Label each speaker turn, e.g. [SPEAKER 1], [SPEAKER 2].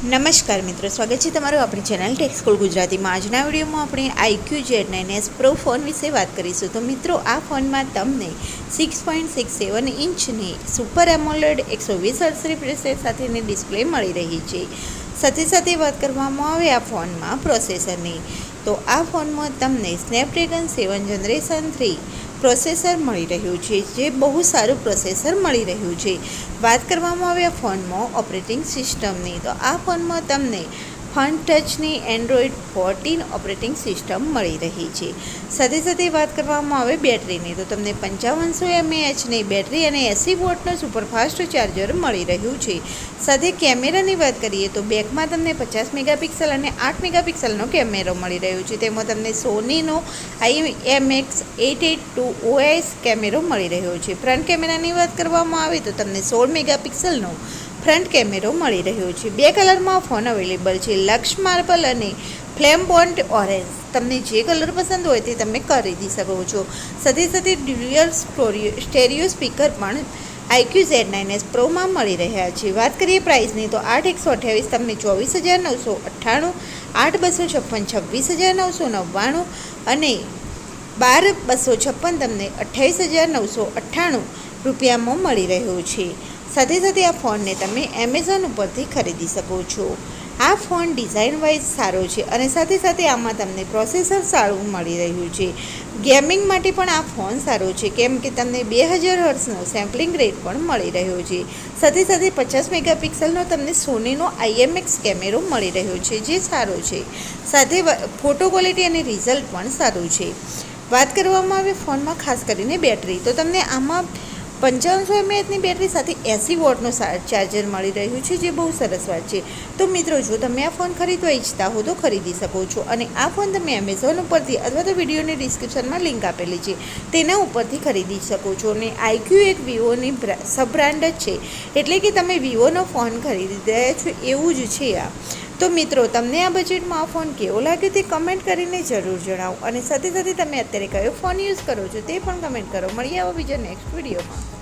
[SPEAKER 1] નમસ્કાર મિત્રો, સ્વાગત છે તમારું આપણી ચેનલ ટેક સ્કૂલ ગુજરાતીમાં। આજના વિડીયોમાં આપણે iQOO Z9s Pro ફોન વિશે વાત કરીશું। તો મિત્રો, આ ફોનમાં તમને 6.67 ઇંચની સુપર એમોલેડ 120 હર્ટ્ઝ રિફ્રેશ સાથેની ડિસ્પ્લે મળી રહી છે। સાથે સાથે વાત કરવામાં આવે આ ફોનમાં પ્રોસેસરની, તો આ ફોનમાં તમને સ્નેપડ્રેગન 7 જનરેશન 3 પ્રોસેસર મળી રહ્યું છે, જે બહુ સારું પ્રોસેસર મળી રહ્યું છે। વાત કરવામાં આવે આ ફોનમાં ઓપરેટિંગ સિસ્ટમની, તો આ ફોનમાં તમને ફન ટચની એન્ડ્રોઈડ 14 ઓપરેટિંગ સિસ્ટમ મળી રહી છે। સાથે સાથે વાત કરવામાં આવે બેટરીની, તો તમને 5500 mAhની બેટરી અને 80 વોટનું સુપરફાસ્ટ ચાર્જર મળી રહ્યું છે। સાથે કેમેરાની વાત કરીએ તો બેકમાં તમને 50 મેગાપિક્સલ અને 8 મેગાપિક્સલનો કેમેરો મળી રહ્યો છે। તેમાં તમને સોનીનો IMX882 OIS કેમેરો મળી રહ્યો છે। ફ્રન્ટ કેમેરાની વાત કરવામાં આવે તો તમને 16 મેગાપિક્સલનો ફ્રન્ટ કેમેરો મળી રહ્યો છે। બે કલરમાં ફોન અવેલેબલ છે, લક્સ માર્બલ અને ફ્લેમ્બોન્ટ ઓરેન્જ। તમને જે કલર પસંદ હોય તે તમે ખરીદી શકો છો। સાથે સાથે ડ્યુઅલ સ્ટેરિયો સ્પીકર પણ iQOO Z9s પ્રોમાં મળી રહ્યા છે। વાત કરીએ પ્રાઇસની, તો 8/128 તમને 24,998, 8/256 26,999 અને 12/256 તમને 28,998 રૂપિયામાં મળી રહ્યો છે। સાથે સાથે આ ફોનને તમે એમેઝોન ઉપરથી ખરીદી શકો છો। આ ફોન ડિઝાઇન વાઇઝ સારો છે અને સાથે સાથે આમાં તમને પ્રોસેસર સારું મળી રહ્યું છે। ગેમિંગ માટે પણ આ ફોન સારો છે, કેમ કે તમને 2000 હર્ટ્ઝનો સેમ્પલિંગ રેટ પણ મળી રહ્યો છે। સાથે સાથે 50 મેગાપિક્સલનો તમને સોનીનો IMX કેમેરો મળી રહ્યો છે, જે સારો છે। સાથે ફોટો ક્વોલિટી અને રિઝલ્ટ પણ સારું છે। વાત કરવામાં આવે ફોનમાં ખાસ કરીને બેટરી, તો તમને આમાં 5500 mAhની બેટરી સાથે 80 વોટનું ચાર્જર મળી રહ્યું છે, જે બહુ સરસ વાત છે। તો મિત્રો, જો તમે આ ફોન ખરીદવા ઈચ્છતા હો તો ખરીદી શકો છો અને આ ફોન તમે એમેઝોન ઉપરથી અથવા તો વિડીયોની ડિસ્ક્રિપ્શનમાં લિંક આપેલી છે તેના ઉપરથી ખરીદી શકો છો। અને iQOO એક વિવોની સબ બ્રાન્ડ જ છે, એટલે કે તમે વિવોનો ફોન ખરીદી રહ્યા છો એવું જ છે આ। તો મિત્રો, તમને આ બજેટમાં આ ફોન કેવો લાગે તે કમેન્ટ કરીને જરૂર જણાવો અને સાથે સાથે તમે અત્યારે કયો ફોન યુઝ કરો છો તે પણ કમેન્ટ કરો। મળીએ આવા બીજા નેક્સ્ટ વિડીયોમાં।